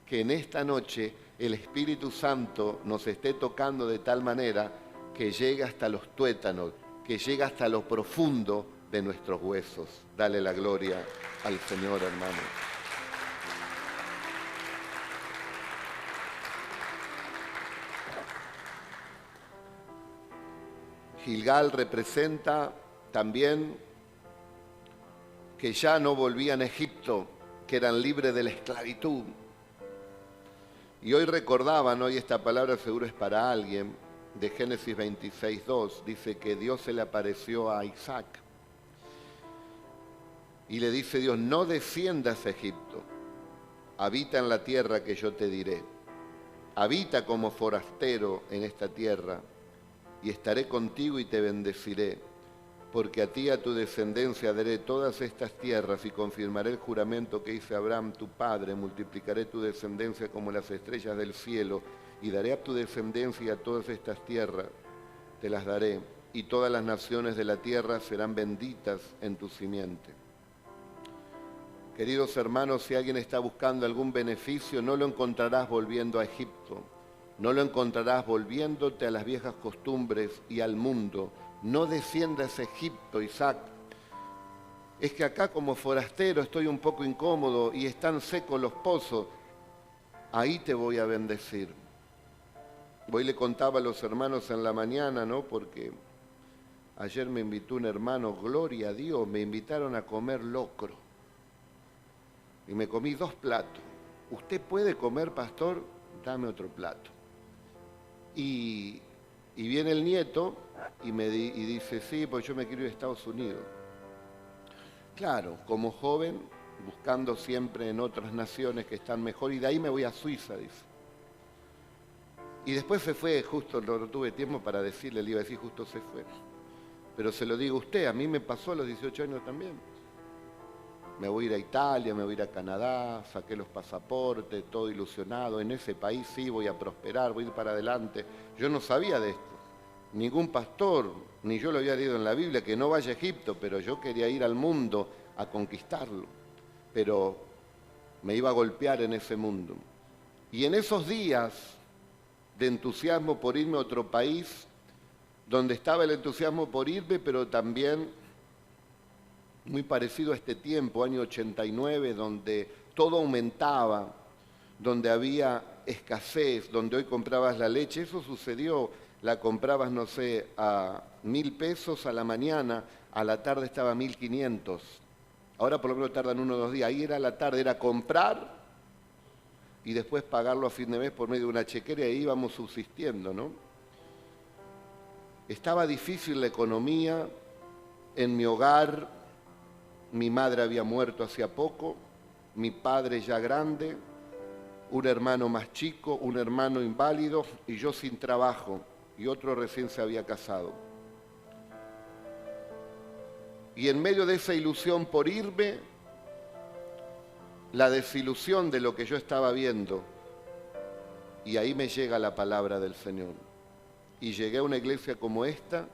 Que en esta noche el Espíritu Santo nos esté tocando de tal manera que llegue hasta los tuétanos, que llegue hasta lo profundo de nuestros huesos. Dale la gloria al Señor, hermano. Gilgal representa también que ya no volvían a Egipto, que eran libres de la esclavitud. Y hoy recordaban, hoy esta palabra seguro es para alguien, de Génesis 26:2, dice que Dios se le apareció a Isaac. Y le dice Dios, no desciendas a Egipto, habita en la tierra que yo te diré. Habita como forastero en esta tierra, y estaré contigo y te bendeciré, porque a ti y a tu descendencia daré todas estas tierras y confirmaré el juramento que hice a Abraham tu padre, multiplicaré tu descendencia como las estrellas del cielo y daré a tu descendencia a todas estas tierras, te las daré, y todas las naciones de la tierra serán benditas en tu simiente. Queridos hermanos, si alguien está buscando algún beneficio, no lo encontrarás volviendo a Egipto, no lo encontrarás volviéndote a las viejas costumbres y al mundo. No desciendas a Egipto, Isaac. Es que acá como forastero estoy un poco incómodo y están secos los pozos. Ahí te voy a bendecir. Hoy le contaba a los hermanos en la mañana, ¿no? Porque ayer me invitó un hermano, gloria a Dios, me invitaron a comer locro. Y me comí 2 platos. ¿Usted puede comer, pastor? Dame otro plato. Y viene el nieto y dice, sí, pues yo me quiero ir a Estados Unidos. Claro, como joven, buscando siempre en otras naciones que están mejor, y de ahí me voy a Suiza, dice. Y después se fue, justo no tuve tiempo para decirle, le iba a decir, justo se fue. Pero se lo digo a usted, a mí me pasó a los 18 años también. Me voy a ir a Italia, me voy a ir a Canadá, saqué los pasaportes, todo ilusionado. En ese país sí voy a prosperar, voy a ir para adelante. Yo no sabía de esto. Ningún pastor, ni yo lo había leído en la Biblia, que no vaya a Egipto, pero yo quería ir al mundo a conquistarlo. Pero me iba a golpear en ese mundo. Y en esos días de entusiasmo por irme a otro país, donde estaba el entusiasmo por irme, pero también muy parecido a este tiempo, año 89, donde todo aumentaba, donde había escasez, donde hoy comprabas la leche. Eso sucedió, la comprabas, no sé, a 1.000 pesos a la mañana, a la tarde estaba a 1.500. Ahora por lo menos tardan 1 o 2 días. Ahí era la tarde, era comprar y después pagarlo a fin de mes por medio de una chequera, y ahí íbamos subsistiendo, ¿no? Estaba difícil la economía en mi hogar. Mi madre había muerto hacía poco, mi padre ya grande, un hermano más chico, un hermano inválido y yo sin trabajo, y otro recién se había casado. Y en medio de esa ilusión por irme, la desilusión de lo que yo estaba viendo, y ahí me llega la palabra del Señor. Y llegué a una iglesia como esta,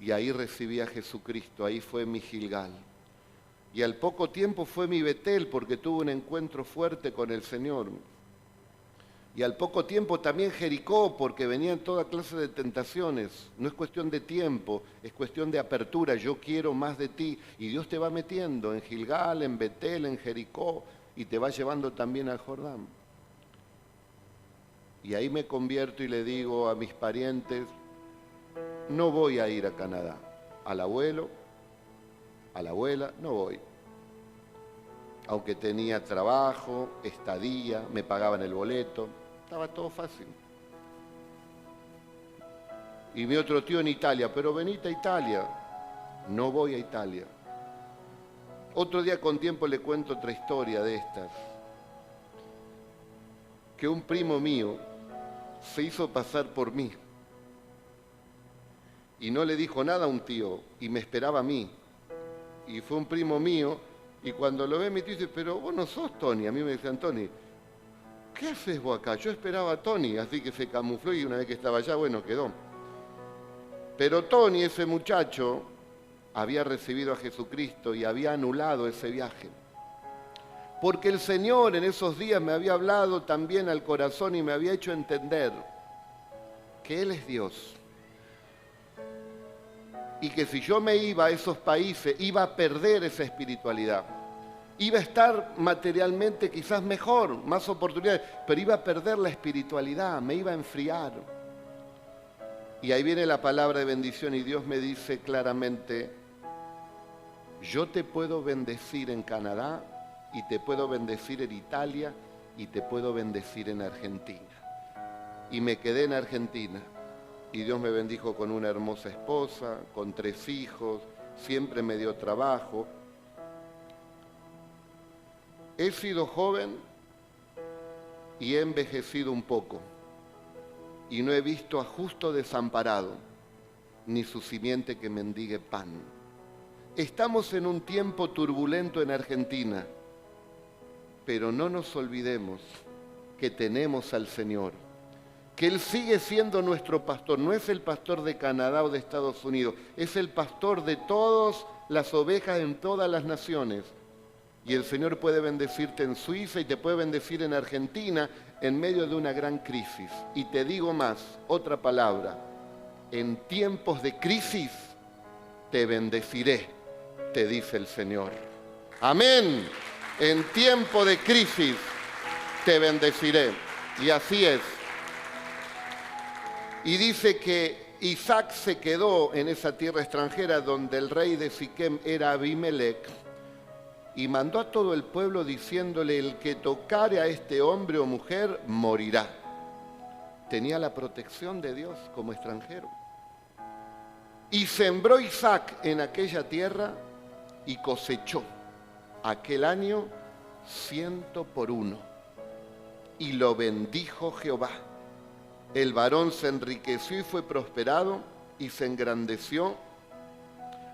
y ahí recibí a Jesucristo, ahí fue mi Gilgal. Y al poco tiempo fue mi Betel, porque tuve un encuentro fuerte con el Señor. Y al poco tiempo también Jericó, porque venían toda clase de tentaciones. No es cuestión de tiempo, es cuestión de apertura. Yo quiero más de ti. Y Dios te va metiendo en Gilgal, en Betel, en Jericó, y te va llevando también al Jordán. Y ahí me convierto y le digo a mis parientes, no voy a ir a Canadá. Al abuelo, a la abuela, no voy. Aunque tenía trabajo, estadía, me pagaban el boleto, estaba todo fácil. Y mi otro tío en Italia, pero venite a Italia. No voy a Italia. Otro día con tiempo le cuento otra historia de estas. Que un primo mío se hizo pasar por mí. Y no le dijo nada a un tío, y me esperaba a mí. Y fue un primo mío, y cuando lo ve mi tío dice, pero vos no sos Tony. A mí me decían, Tony, ¿qué haces vos acá? Yo esperaba a Tony, así que se camufló y una vez que estaba allá, bueno, quedó. Pero Tony, ese muchacho, había recibido a Jesucristo y había anulado ese viaje. Porque el Señor en esos días me había hablado también al corazón y me había hecho entender que Él es Dios. Y que si yo me iba a esos países, iba a perder esa espiritualidad. Iba a estar materialmente quizás mejor, más oportunidades, pero iba a perder la espiritualidad, me iba a enfriar. Y ahí viene la palabra de bendición y Dios me dice claramente, yo te puedo bendecir en Canadá y te puedo bendecir en Italia y te puedo bendecir en Argentina. Y me quedé en Argentina. Y Dios me bendijo con una hermosa esposa, con 3 hijos, siempre me dio trabajo. He sido joven y he envejecido un poco. Y no he visto a justo desamparado, ni su simiente que mendigue pan. Estamos en un tiempo turbulento en Argentina, pero no nos olvidemos que tenemos al Señor, que Él sigue siendo nuestro pastor. No es el pastor de Canadá o de Estados Unidos, es el pastor de todas las ovejas en todas las naciones. Y el Señor puede bendecirte en Suiza y te puede bendecir en Argentina en medio de una gran crisis. Y te digo más, otra palabra, en tiempos de crisis te bendeciré, te dice el Señor. Amén. En tiempo de crisis te bendeciré. Y así es. Y dice que Isaac se quedó en esa tierra extranjera donde el rey de Siquem era Abimelech y mandó a todo el pueblo diciéndole: el que tocare a este hombre o mujer morirá. Tenía la protección de Dios como extranjero. Y sembró Isaac en aquella tierra y cosechó aquel año 100 por 1. Y lo bendijo Jehová. El varón se enriqueció y fue prosperado y se engrandeció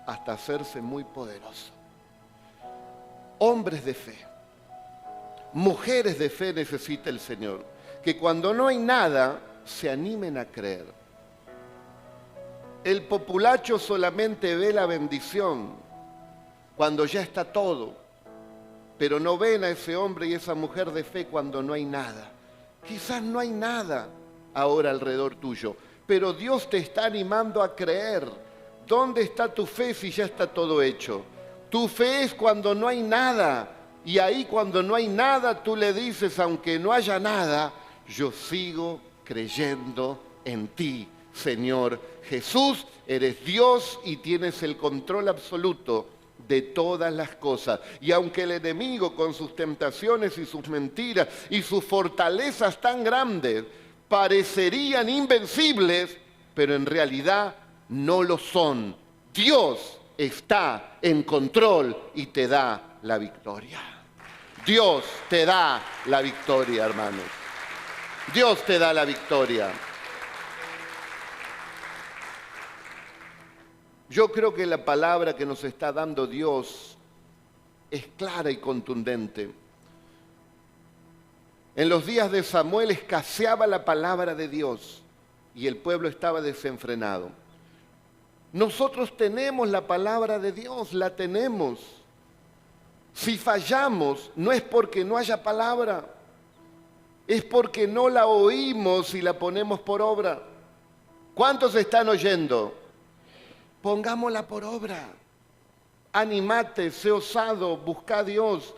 hasta hacerse muy poderoso. Hombres de fe, mujeres de fe necesita el Señor, que cuando no hay nada se animen a creer. El populacho solamente ve la bendición cuando ya está todo, pero no ven a ese hombre y esa mujer de fe cuando no hay nada. Quizás no hay nada ahora alrededor tuyo, pero Dios te está animando a creer. ¿Dónde está tu fe si ya está todo hecho? Tu fe es cuando no hay nada, y ahí cuando no hay nada tú le dices: aunque no haya nada, yo sigo creyendo en ti, Señor Jesús. Eres Dios y tienes el control absoluto de todas las cosas. Y aunque el enemigo con sus tentaciones y sus mentiras y sus fortalezas tan grandes parecerían invencibles, pero en realidad no lo son. Dios está en control y te da la victoria. Dios te da la victoria, hermanos. Dios te da la victoria. Yo creo que la palabra que nos está dando Dios es clara y contundente. En los días de Samuel escaseaba la palabra de Dios y el pueblo estaba desenfrenado. Nosotros tenemos la palabra de Dios, la tenemos. Si fallamos, no es porque no haya palabra, es porque no la oímos y la ponemos por obra. ¿Cuántos están oyendo? Pongámosla por obra. Animate, sé osado, busca a Dios.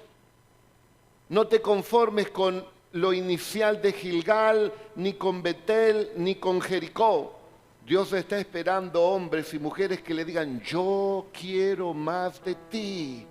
No te conformes con lo inicial de Gilgal, ni con Betel, ni con Jericó. Dios está esperando hombres y mujeres que le digan: yo quiero más de ti.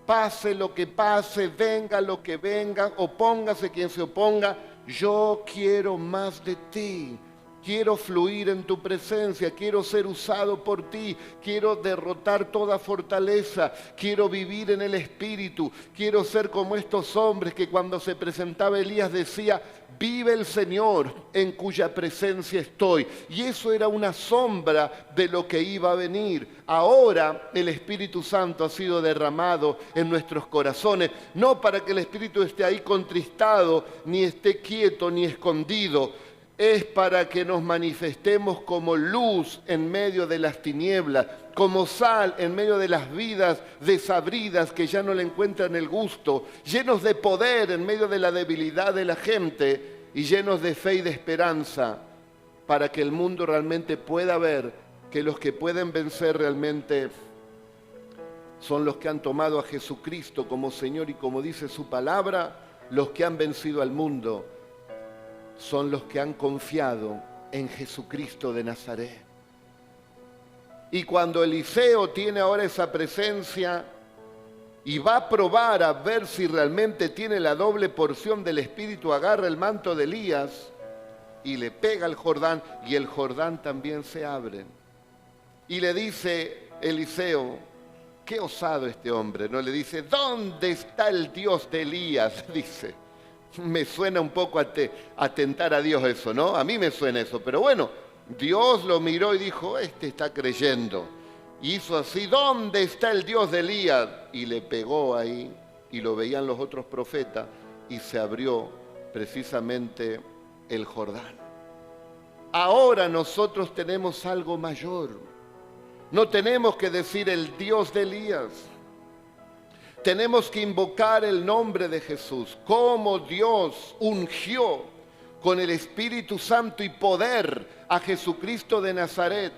Pase lo que pase, venga lo que venga, opóngase quien se oponga, yo quiero más de ti. Quiero fluir en tu presencia, quiero ser usado por ti, quiero derrotar toda fortaleza, quiero vivir en el Espíritu, quiero ser como estos hombres que cuando se presentaba Elías decía: vive el Señor en cuya presencia estoy. Y eso era una sombra de lo que iba a venir. Ahora el Espíritu Santo ha sido derramado en nuestros corazones, no para que el Espíritu esté ahí contristado, ni esté quieto, ni escondido. Es para que nos manifestemos como luz en medio de las tinieblas, como sal en medio de las vidas desabridas que ya no le encuentran el gusto, llenos de poder en medio de la debilidad de la gente y llenos de fe y de esperanza, para que el mundo realmente pueda ver que los que pueden vencer realmente son los que han tomado a Jesucristo como Señor, y como dice su palabra, los que han vencido al mundo son los que han confiado en Jesucristo de Nazaret. Y cuando Eliseo tiene ahora esa presencia y va a probar a ver si realmente tiene la doble porción del Espíritu, agarra el manto de Elías y le pega al Jordán, y el Jordán también se abre. Y le dice Eliseo: qué osado este hombre, ¿no? Le dice: ¿dónde está el Dios de Elías? Dice. Me suena un poco a tentar a Dios eso, ¿no? A mí me suena eso, pero bueno, Dios lo miró y dijo: este está creyendo. Y hizo así: ¿dónde está el Dios de Elías? Y le pegó ahí, y lo veían los otros profetas, y se abrió precisamente el Jordán. Ahora nosotros tenemos algo mayor. No tenemos que decir el Dios de Elías. Tenemos que invocar el nombre de Jesús. Como Dios ungió con el Espíritu Santo y poder a Jesucristo de Nazaret.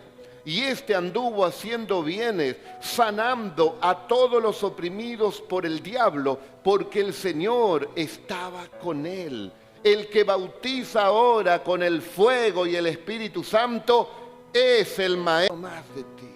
Y éste anduvo haciendo bienes, sanando a todos los oprimidos por el diablo, porque el Señor estaba con él. El que bautiza ahora con el fuego y el Espíritu Santo es el Maestro más de ti.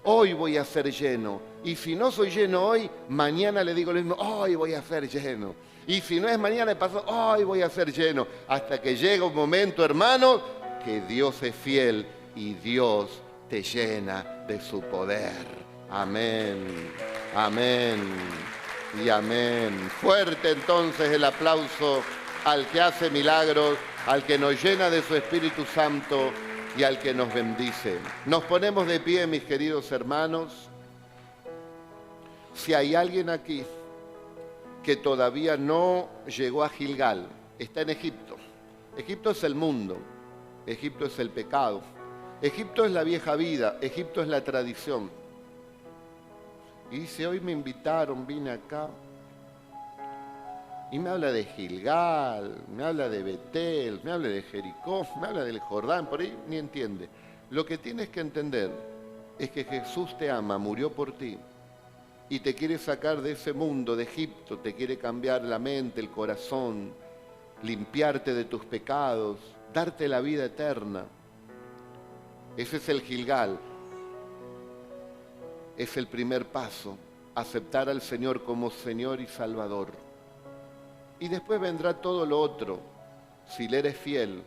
Hoy voy a ser lleno. Y si no soy lleno hoy, mañana le digo lo mismo. Hoy voy a ser lleno. Y si no es mañana, pasó, hoy voy a ser lleno. Hasta que llega un momento, hermanos, que Dios es fiel y Dios te llena de su poder. Amén, amén y amén. Fuerte entonces el aplauso al que hace milagros, al que nos llena de su Espíritu Santo y al que nos bendice. Nos ponemos de pie, mis queridos hermanos. Si hay alguien aquí que todavía no llegó a Gilgal, está en Egipto. Egipto es el mundo, Egipto es el pecado, Egipto es la vieja vida, Egipto es la tradición. Y dice, hoy me invitaron, vine acá. Y me habla de Gilgal, me habla de Betel, me habla de Jericó, me habla del Jordán, por ahí ni entiende. Lo que tienes que entender es que Jesús te ama, murió por ti y te quiere sacar de ese mundo, de Egipto, te quiere cambiar la mente, el corazón, limpiarte de tus pecados, darte la vida eterna. Ese es el Gilgal, es el primer paso, aceptar al Señor como Señor y Salvador. Y después vendrá todo lo otro. Si le eres fiel,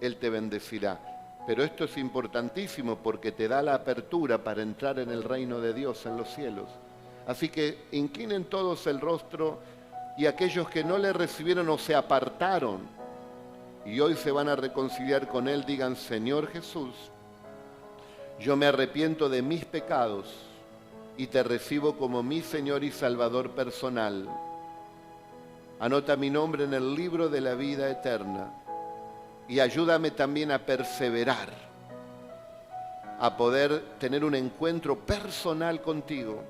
Él te bendecirá. Pero esto es importantísimo porque te da la apertura para entrar en el reino de Dios en los cielos. Así que inclinen todos el rostro y aquellos que no le recibieron o se apartaron y hoy se van a reconciliar con Él, digan, Señor Jesús, yo me arrepiento de mis pecados y te recibo como mi Señor y Salvador personal. Anota mi nombre en el libro de la vida eterna y ayúdame también a perseverar, a poder tener un encuentro personal contigo,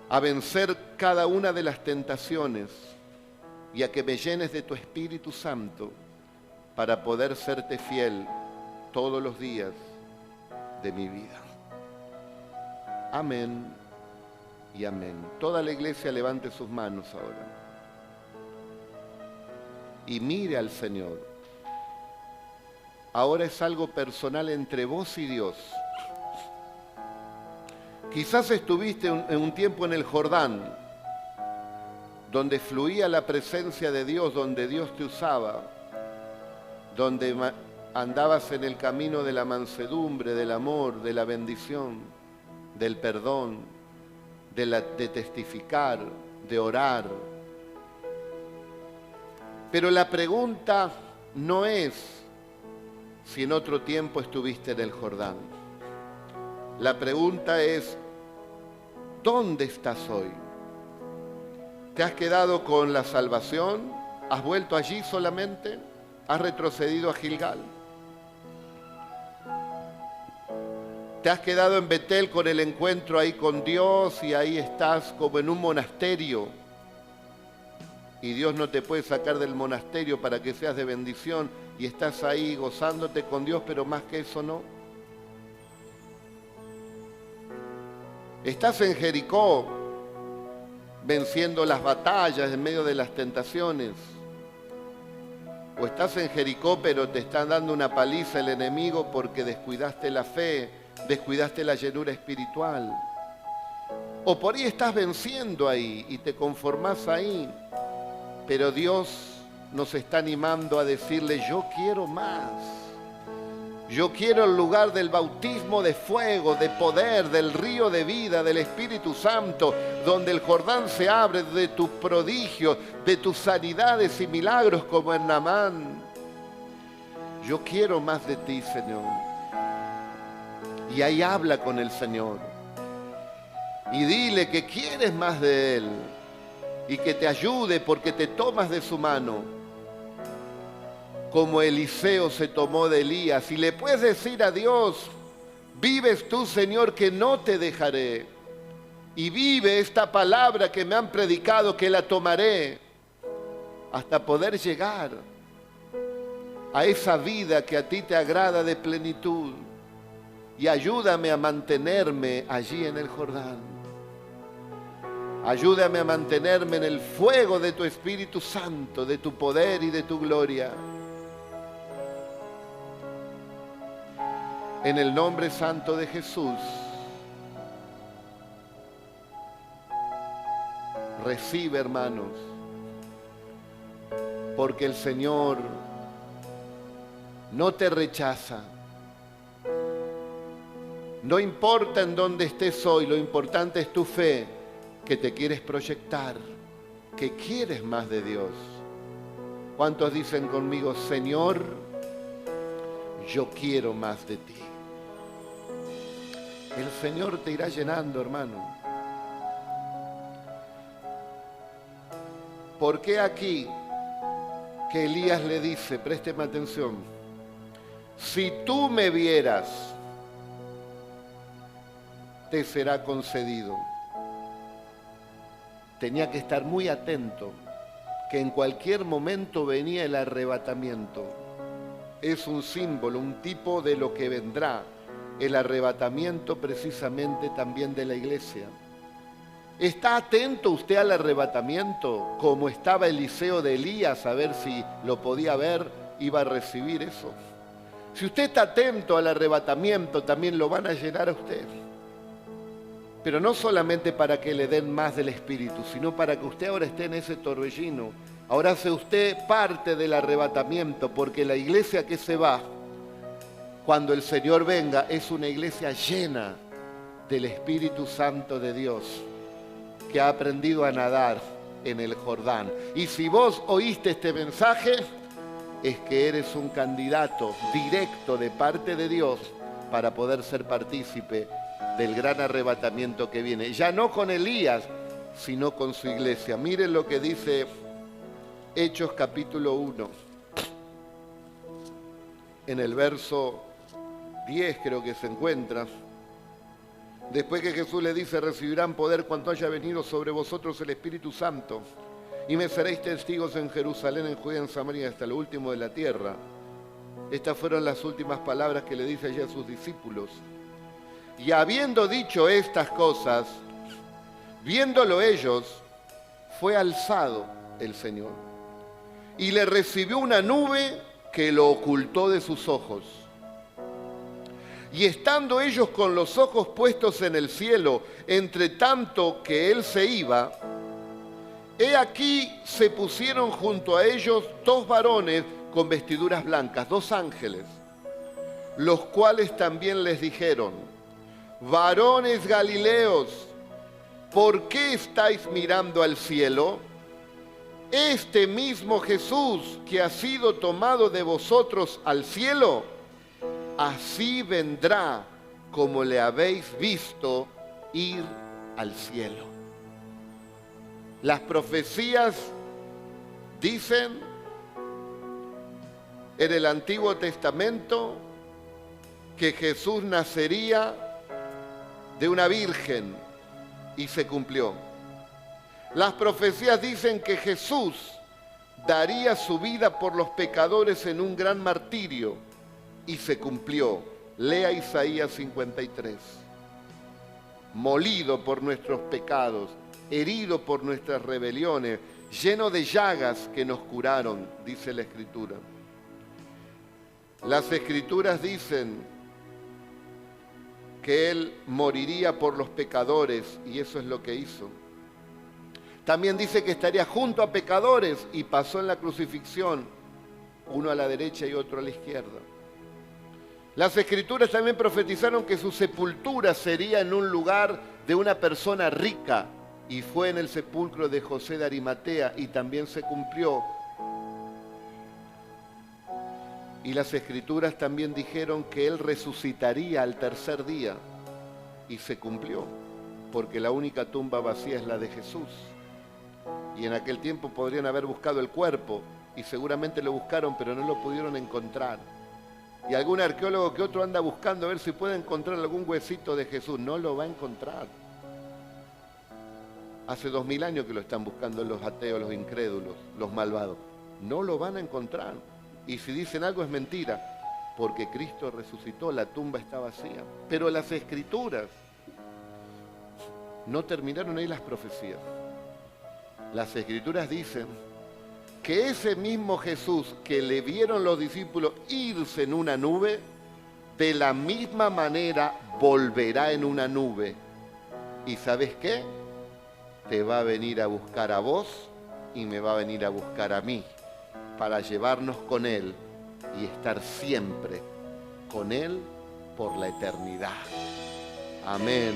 a vencer cada una de las tentaciones y a que me llenes de tu Espíritu Santo para poder serte fiel todos los días de mi vida. Amén. Y amén. Toda la iglesia levante sus manos ahora. Y mire al Señor. Ahora es algo personal entre vos y Dios. Quizás estuviste en un tiempo en el Jordán, donde fluía la presencia de Dios, donde Dios te usaba, donde andabas en el camino de la mansedumbre, del amor, de la bendición, del perdón, de testificar, de orar. Pero la pregunta no es si en otro tiempo estuviste en el Jordán. La pregunta es, ¿dónde estás hoy? ¿Te has quedado con la salvación? ¿Has vuelto allí solamente? ¿Has retrocedido a Gilgal? ¿Te has quedado en Betel con el encuentro ahí con Dios y ahí estás como en un monasterio? Y Dios no te puede sacar del monasterio para que seas de bendición y estás ahí gozándote con Dios, pero más que eso no. Estás en Jericó venciendo las batallas en medio de las tentaciones. O estás en Jericó pero te está dando una paliza el enemigo porque descuidaste la fe, descuidaste la llenura espiritual. O por ahí estás venciendo ahí y te conformás ahí. Pero Dios nos está animando a decirle, yo quiero más. Yo quiero el lugar del bautismo de fuego, de poder, del río de vida, del Espíritu Santo, donde el Jordán se abre de tus prodigios, de tus sanidades y milagros como en Naamán. Yo quiero más de ti, Señor. Y ahí habla con el Señor. Y dile que quieres más de Él. Y que te ayude porque te tomas de su mano. como Eliseo se tomó de Elías. Y le puedes decir a Dios, vives tú, Señor, que no te dejaré. Y vive esta palabra que me han predicado, que la tomaré hasta poder llegar a esa vida que a ti te agrada de plenitud. Y ayúdame a mantenerme allí en el Jordán. Ayúdame a mantenerme en el fuego de tu Espíritu Santo, de tu poder y de tu gloria. En el nombre santo de Jesús, recibe, hermanos, porque el Señor no te rechaza. No importa en dónde estés hoy, lo importante es tu fe, que te quieres proyectar, que quieres más de Dios. ¿Cuántos dicen conmigo, Señor, yo quiero más de ti? El Señor te irá llenando, hermano. ¿Por qué aquí que Elías le dice, présteme atención, si tú me vieras, te será concedido? Tenía que estar muy atento, que en cualquier momento venía el arrebatamiento. Es un símbolo, un tipo de lo que vendrá, el arrebatamiento precisamente también de la iglesia. ¿Está atento usted al arrebatamiento? Como estaba Eliseo de Elías, a ver si lo podía ver, iba a recibir eso. Si usted está atento al arrebatamiento, también lo van a llenar a usted. Pero no solamente para que le den más del Espíritu, sino para que usted ahora esté en ese torbellino. Ahora hace usted parte del arrebatamiento, porque la iglesia que se va, cuando el Señor venga, es una iglesia llena del Espíritu Santo de Dios, que ha aprendido a nadar en el Jordán. Y si vos oíste este mensaje, es que eres un candidato directo de parte de Dios para poder ser partícipe del gran arrebatamiento que viene. Ya no con Elías, sino con su iglesia. Miren lo que dice Hechos capítulo 1. En el verso 10 creo que se encuentra. Después que Jesús le dice, recibirán poder cuando haya venido sobre vosotros el Espíritu Santo, y me seréis testigos en Jerusalén, en Judea, en Samaria, hasta lo último de la tierra. Estas fueron las últimas palabras que le dice allí a sus discípulos. Y habiendo dicho estas cosas, viéndolo ellos, fue alzado el Señor, y le recibió una nube que lo ocultó de sus ojos. Y estando ellos con los ojos puestos en el cielo, entre tanto que él se iba, he aquí se pusieron junto a ellos dos varones con vestiduras blancas, dos ángeles, los cuales también les dijeron, varones Galileos, ¿por qué estáis mirando al cielo? Este mismo Jesús que ha sido tomado de vosotros al cielo, así vendrá como le habéis visto ir al cielo. Las profecías dicen en el Antiguo Testamento que Jesús nacería de una virgen y se cumplió. Las profecías dicen que Jesús daría su vida por los pecadores en un gran martirio y se cumplió. Lea Isaías 53. Molido por nuestros pecados, herido por nuestras rebeliones, lleno de llagas que nos curaron, dice la Escritura. Las Escrituras dicen que Él moriría por los pecadores y eso es lo que hizo. También dice que estaría junto a pecadores y pasó en la crucifixión, uno a la derecha y otro a la izquierda. Las Escrituras también profetizaron que su sepultura sería en un lugar de una persona rica y fue en el sepulcro de José de Arimatea y también se cumplió. Y las Escrituras también dijeron que Él resucitaría al tercer día y se cumplió, porque la única tumba vacía es la de Jesús. Y en aquel tiempo podrían haber buscado el cuerpo, y seguramente lo buscaron, pero no lo pudieron encontrar. Y algún arqueólogo que otro anda buscando a ver si puede encontrar algún huesito de Jesús, no lo va a encontrar. Hace 2000 años que lo están buscando los ateos, los incrédulos, los malvados. No lo van a encontrar. Y si dicen algo es mentira, porque Cristo resucitó, la tumba está vacía. Pero las Escrituras no terminaron ahí las profecías. Las Escrituras dicen que ese mismo Jesús que le vieron los discípulos irse en una nube, de la misma manera volverá en una nube. ¿Y sabes qué? Te va a venir a buscar a vos y me va a venir a buscar a mí, para llevarnos con Él y estar siempre con Él por la eternidad. Amén,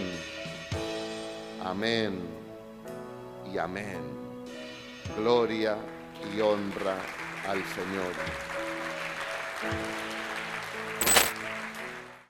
amén y amén. Gloria y honra al Señor.